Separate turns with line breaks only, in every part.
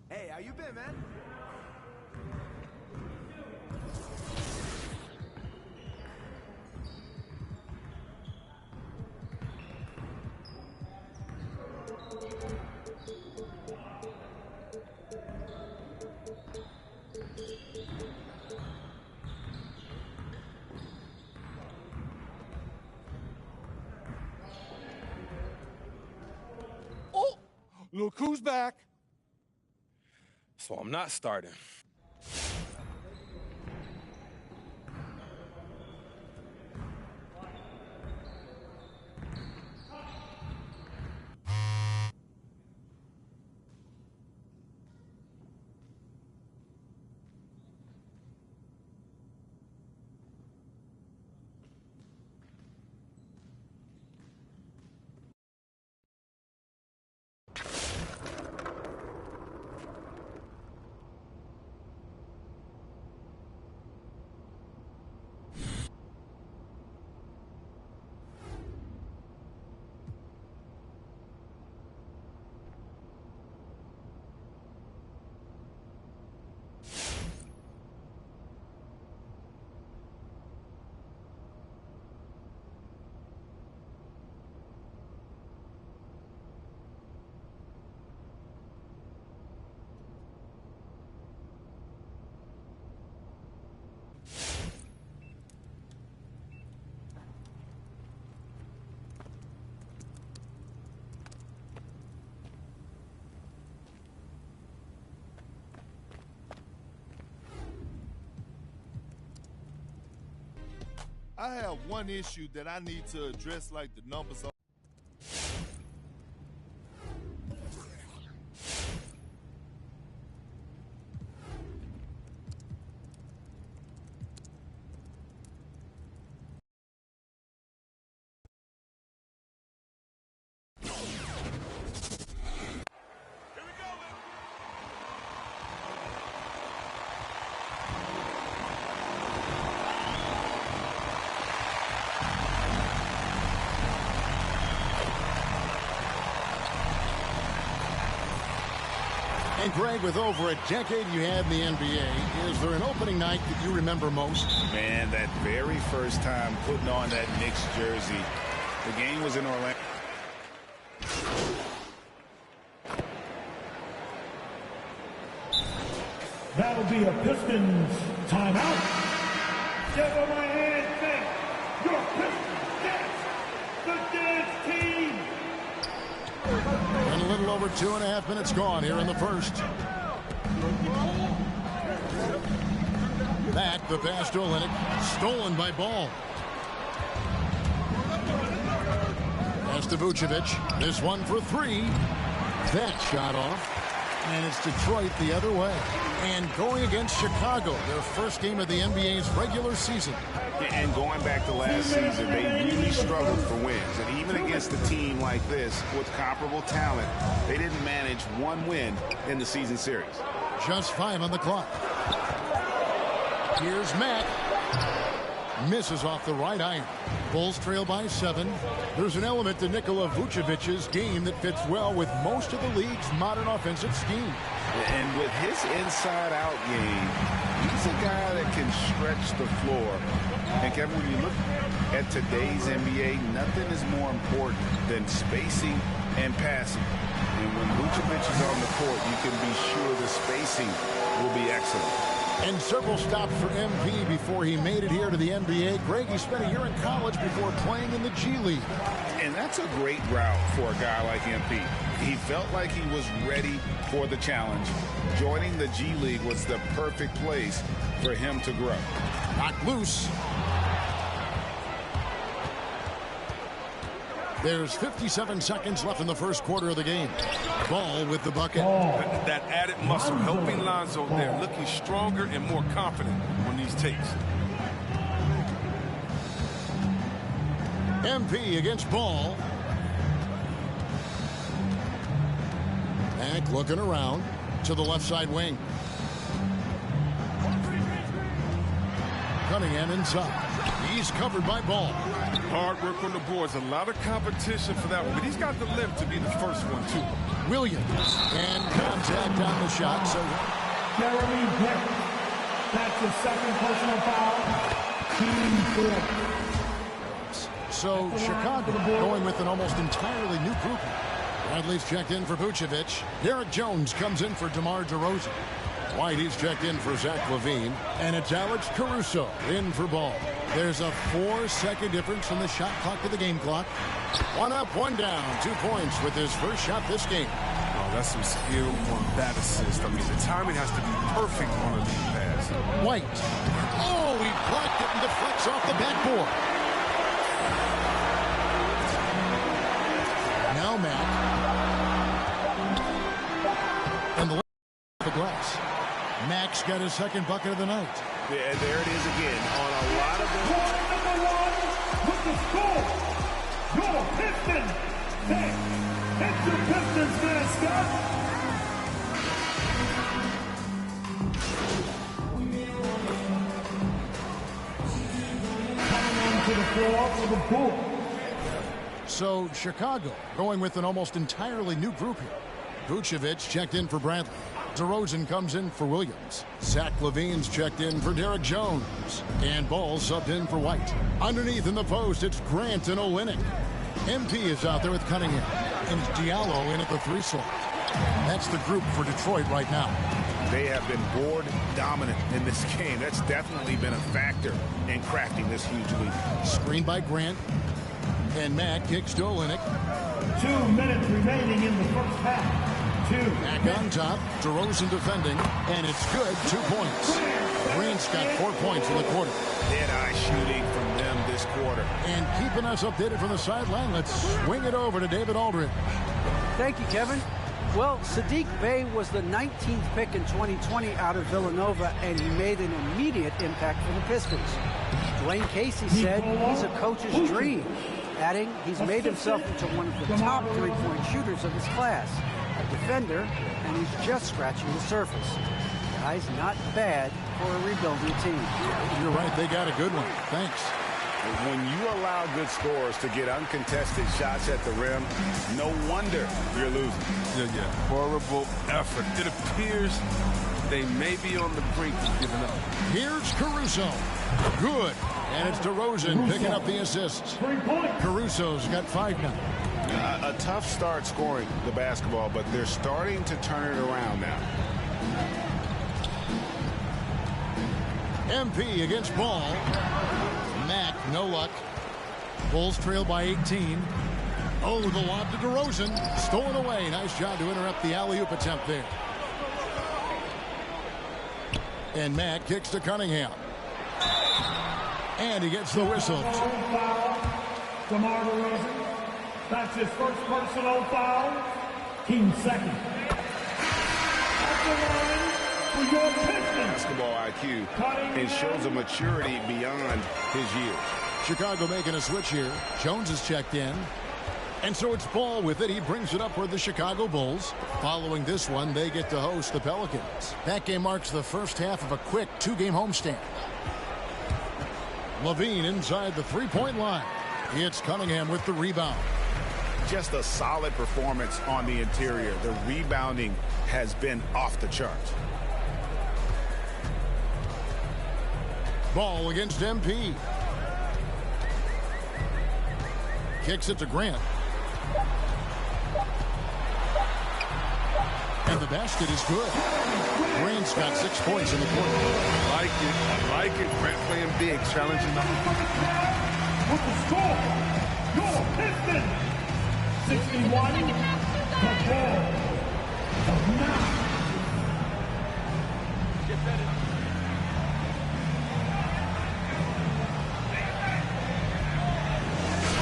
Hey, how you been, man?
Oh, look who's back.
So I'm not starting.
I have one issue that I need to address, like the numbers on.
And Greg, with over a decade you had in the NBA, is there an opening night that you remember most?
Man, that very first time putting on that Knicks jersey. The game was in Orlando.
That'll be a Pistons timeout. Give them a hand shake. Your Pistons dance. The dance team.
And a little over 2.5 minutes gone here in the first. Back the pass to Olynyk. Stolen by Ball. Pass to Vucevic. This one for three. That shot off. And it's Detroit the other way. And going against Chicago, their first game of the NBA's regular season.
And going back to last season, they really struggled for wins. And even against a team like this with comparable talent, they didn't manage one win in the season series.
Just 5 on the clock. Here's Matt. Misses off the right iron. Bulls trail by 7. There's an element to Nikola Vucevic's game that fits well with most of the league's modern offensive scheme.
And with his inside-out game, he's a guy that can stretch the floor. And Kevin, when you look at today's NBA, nothing is more important than spacing and passing. And when Vucevic is on the court, you can be sure the spacing will be excellent.
And several stops for MP before he made it here to the NBA. Greg, he spent a year in college before playing in the G League.
And that's a great route for a guy like MP. He felt like he was ready for the challenge. Joining the G League was the perfect place for him to grow.
Knocked loose. There's 57 seconds left in the first quarter of the game. Ball with the bucket.
That added muscle helping Lonzo there, looking stronger and more confident on these takes.
MP against Ball. Mack looking around to the left side wing. Cunningham inside. He's covered by Ball.
Hard work on the boards. A lot of competition for that one, but he's got the lift to be the first one, too.
Williams. And contact on the shot. So
Jeremy Grant. That's his second personal foul. Team 4.
So Chicago going with an almost entirely new group. Bradley's checked in for Vucevic. Derek Jones comes in for DeMar DeRozan. Whitey's checked in for Zach LaVine. And it's Alex Caruso in for Ball. There's a 4-second difference from the shot clock to the game clock. 1 up, 1 down. 2 points with his first shot this game.
Oh, that's some skill on that assist. I mean, the timing has to be perfect on a lead pass.
White. Oh, he blocked it and deflects off the backboard. Now Mack. And the glass. Mack's got his second bucket of the night.
Yeah, there it is again. On a lot of them.
Number 1 with the score. Your Pistons. It's your Pistons mascot. Coming onto the floor for the Bulls.
So Chicago going with an almost entirely new group here. Vucevic checked in for Bradley. DeRozan comes in for Williams. Zach LaVine's checked in for Derek Jones. And Ball subbed in for White. Underneath in the post, it's Grant and Olynyk. MP is out there with Cunningham. And Diallo in at the 3 slot. That's the group for Detroit right now.
They have been board dominant in this game. That's definitely been a factor in crafting this huge lead.
Screen by Grant. And Mack kicks to Olynyk.
2 minutes remaining in the first half.
Back on top, DeRozan defending, and it's good, 2 points. Grant's got 4 points in the quarter.
Dead-eye shooting from them this quarter.
And keeping us updated from the sideline, let's swing it over to David Aldridge.
Thank you, Kevin. Well, Saddiq Bey was the 19th pick in 2020 out of Villanova, and he made an immediate impact for the Pistons. Dwayne Casey said he's a coach's dream, adding he's made himself into one of the top 3-point shooters of his class. A defender, and he's just scratching the surface. Guy's not bad for a rebuilding team.
You're right, they got a good one. Thanks.
When you allow good scorers to get uncontested shots at the rim, no wonder you're losing.
Yeah. Horrible effort. It appears they may be on the brink of giving up.
Here's Caruso. Good. And it's DeRozan picking up the assists. Caruso's got 5 now.
A tough start scoring the basketball, but they're starting to turn it around now.
MP against Ball. Mack, no luck. Bulls trail by 18. Oh, the lob to DeRozan. Stolen away. Nice job to interrupt the alley-oop attempt there. And Mack kicks to Cunningham. And he gets the whistle.
DeMar DeRozan. That's his first personal foul. Team second. At the line for your Pistons.
Basketball IQ and shows a maturity beyond his years.
Chicago making a switch here. Jones is checked in. And so it's Ball with it. He brings it up for the Chicago Bulls. Following this one, they get to host the Pelicans. That game marks the first half of a quick 2-game homestand. LaVine inside the 3-point line. It's Cunningham with the rebound.
Just a solid performance on the interior. The rebounding has been off the charts.
Ball against MP. Kicks it to Grant. And the basket is good. Grant's got 6 points in the quarter.
I like it. Grant playing big, challenging them.
With the score, your Pistons, 61 to 9.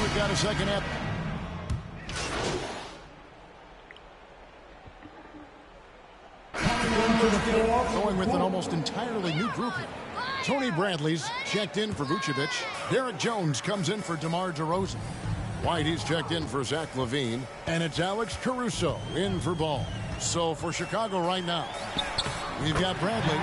We've got a second half. Going with an almost entirely new group here. Tony Bradley's checked in for Vucevic. Derek Jones comes in for DeMar DeRozan. Whitey's checked in for Zach LaVine. And it's Alex Caruso in for Ball. So for Chicago right now, we've got Bradley.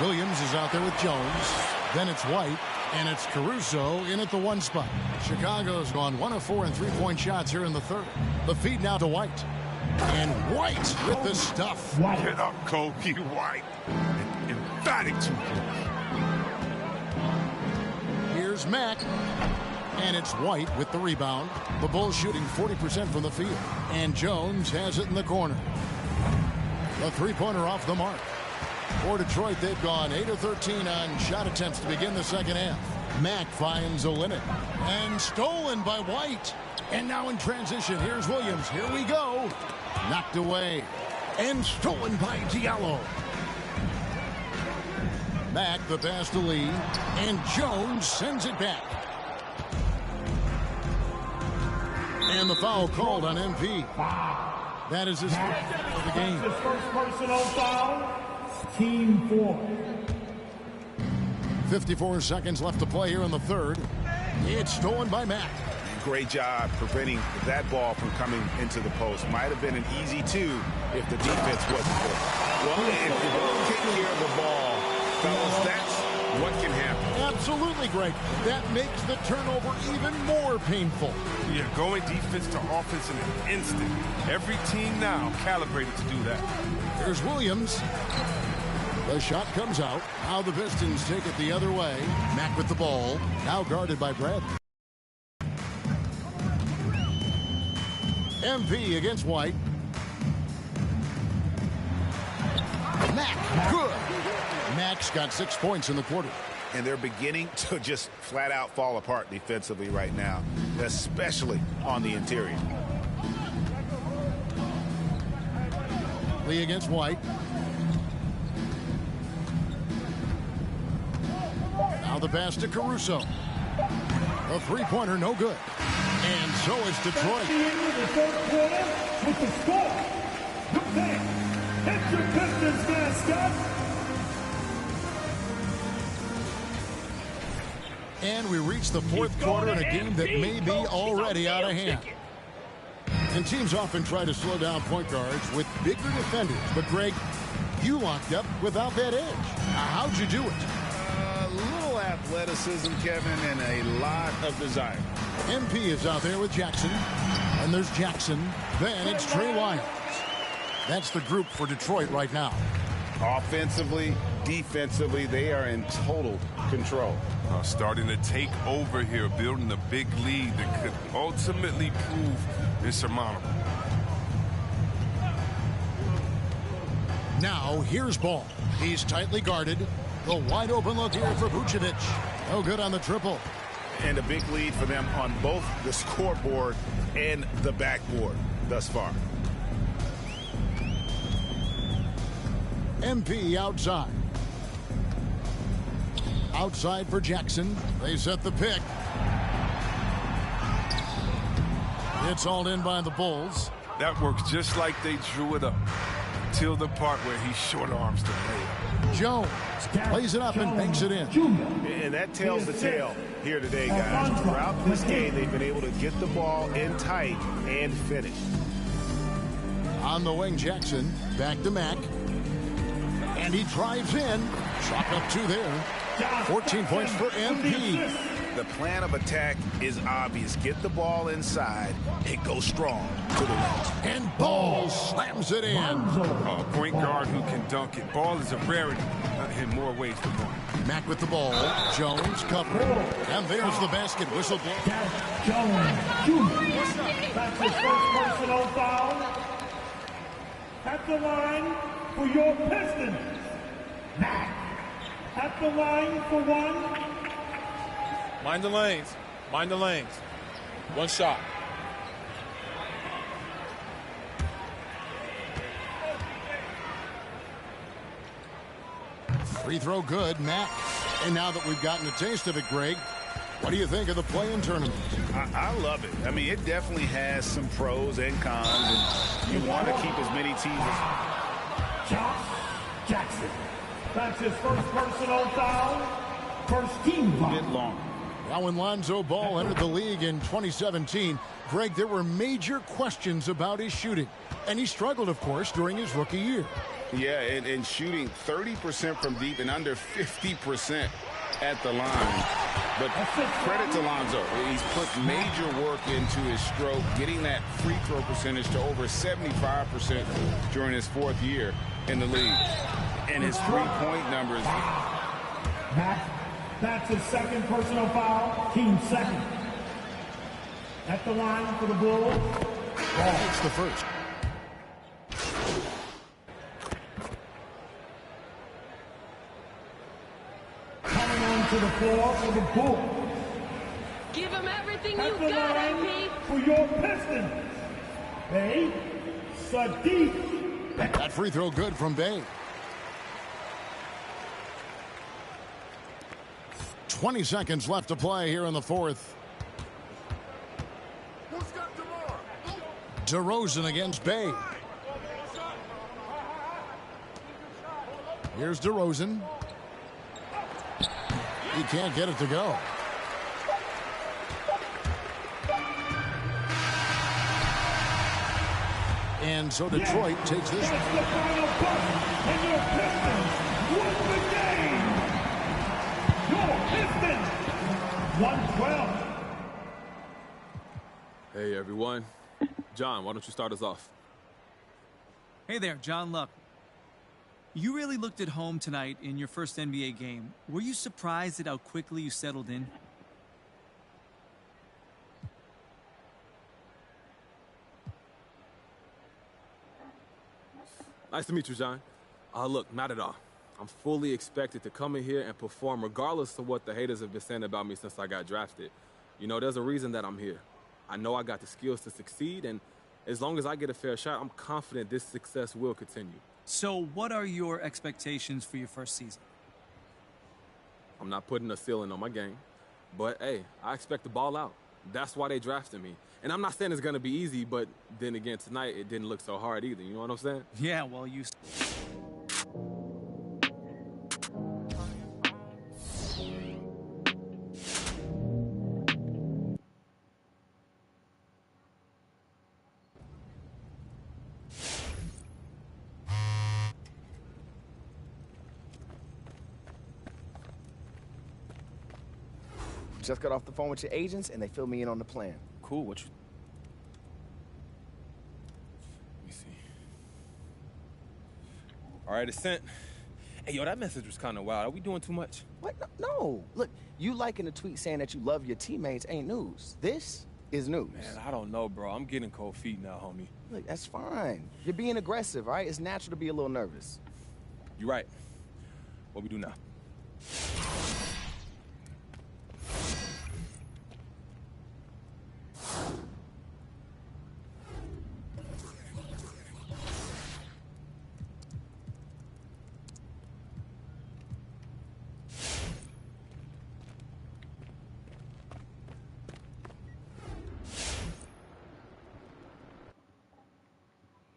Williams is out there with Jones. Then it's White. And it's Caruso in at the 1 spot. Chicago's gone 1 of 4 in 3-point shots here in the third. The feed now to White. And White with the stuff.
Get up, Kobe White. Emphatic 2 points.
Here's Mack. And it's White with the rebound. The Bulls shooting 40% from the field. And Jones has it in the corner. The three-pointer off the mark. For Detroit, they've gone 8 of 13 on shot attempts to begin the second half. Mack finds Olynyk. And stolen by White. And now in transition, here's Williams. Here we go. Knocked away. And stolen by Diallo. Mack the pass to Lee. And Jones sends it back. And the foul called on MP. That is his first of the game.
His first personal foul. Team 4.
54 seconds left to play here in the third. It's stolen by Mack.
Great job preventing that ball from coming into the post. Might have been an easy 2 if the defense wasn't there. Well, if you don't take care of the ball, fellas, that's what can happen.
Absolutely great. That makes the turnover even more painful.
Yeah, going defense to offense in an instant. Every team now calibrated to do that.
There's Williams. The shot comes out. Now the Pistons take it the other way. Mack with the ball. Now guarded by Bradley. MP against White. Mack, good. Mack's got 6 points in the quarter.
And they're beginning to just flat out fall apart defensively right now, especially on the interior.
Lee against White. Now the pass to Caruso. A three-pointer, no good. And so is Detroit.
At the end of the third quarter with the score. Prepare. Hit your Pistons mascot.
And we reach the fourth quarter in a game that may be already out of hand. And teams often try to slow down point guards with bigger defenders. But, Greg, you locked up without that edge. How'd you do it?
A little athleticism, Kevin, and a lot of desire.
MP is out there with Jackson. And there's Jackson. Then it's Trey Lyons. That's the group for Detroit right now.
Offensively, defensively, they are in total control.
Starting to take over here, building a big lead that could ultimately prove insurmountable.
Now, here's Ball. He's tightly guarded. The wide open look here for Vucevic. No good on the triple.
And a big lead for them on both the scoreboard and the backboard thus far.
MP outside. Outside for Jackson. They set the pick. It's all in by the Bulls.
That works just like they drew it up. Till the part where he short arms the layup.
Jones plays it up and banks it in.
And that tells the tale here today, guys. Throughout this game, they've been able to get the ball in tight and finish.
On the wing, Jackson. Back to Mack. And he drives in. Chalk up 2 there. 14 points for MP.
The plan of attack is obvious. Get the ball inside and go strong to the rim.
And Ball slams it in.
A point guard who can dunk it. Ball is a rarity. In more ways than one.
Mack with the ball. Jones covered. And there's the basket. Whistle blow.
Jones Jr. That's his first personal foul. At the line for your Pistons. Mack. At the line for 1.
Mind the lanes. Mind the lanes. 1 shot.
Free throw good, Mack. And now that we've gotten a taste of it, Greg, what do you think of the play-in tournament?
I love it. I mean, it definitely has some pros and cons, and you want to keep as many teams as...
Josh Jackson. That's his first personal foul. First team foul.
A bit long.
Now, when Lonzo Ball entered the league in 2017, Greg, there were major questions about his shooting. And he struggled, of course, during his rookie year.
Yeah, and shooting 30% from deep and under 50% at the line. But credit to Lonzo. He's put major work into his stroke, getting that free throw percentage to over 75% during his 4th year in the league. And his three-point numbers.
That's his second personal foul. Team second. At the line for the Bulls.
It's the first.
Coming onto the floor for the Bulls.
Give him everything
At
you
the
got,
line
AP.
for your Pistons. Bey Saddiq.
That free throw good from Bey. 20 seconds left to play here in the 4th. DeRozan against Bey. Here's DeRozan. He can't get it to go. And so Detroit takes this.
That's the final buzzer, and your Pistons win the game. Your Pistons, 112.
Hey, everyone. John, why don't you start us off?
Hey there, John Luck. You really looked at home tonight in your first NBA game. Were you surprised at how quickly you settled in?
Nice to meet you, John. Look, not at all. I'm fully expected to come in here and perform regardless of what the haters have been saying about me since I got drafted. You know, there's a reason that I'm here. I know I got the skills to succeed, and as long as I get a fair shot, I'm confident this success will continue.
So what are your expectations for your first season?
I'm not putting a ceiling on my game, but hey, I expect to ball out. That's why they drafted me. And I'm not saying it's going to be easy, but then again, tonight it didn't look so hard either. You know what I'm saying?
Yeah, well, you...
Just got off the phone with your agents, and they filled me in on the plan.
Cool. What you... Let me see. All right, it's sent. Hey, yo, that message was kind of wild. Are we doing too much?
What? No. Look, you liking a tweet saying that you love your teammates ain't news. This is news.
Man, I don't know, bro. I'm getting cold feet now, homie.
Look, that's fine. You're being aggressive, all right? It's natural to be a little nervous.
You're right. What we do now?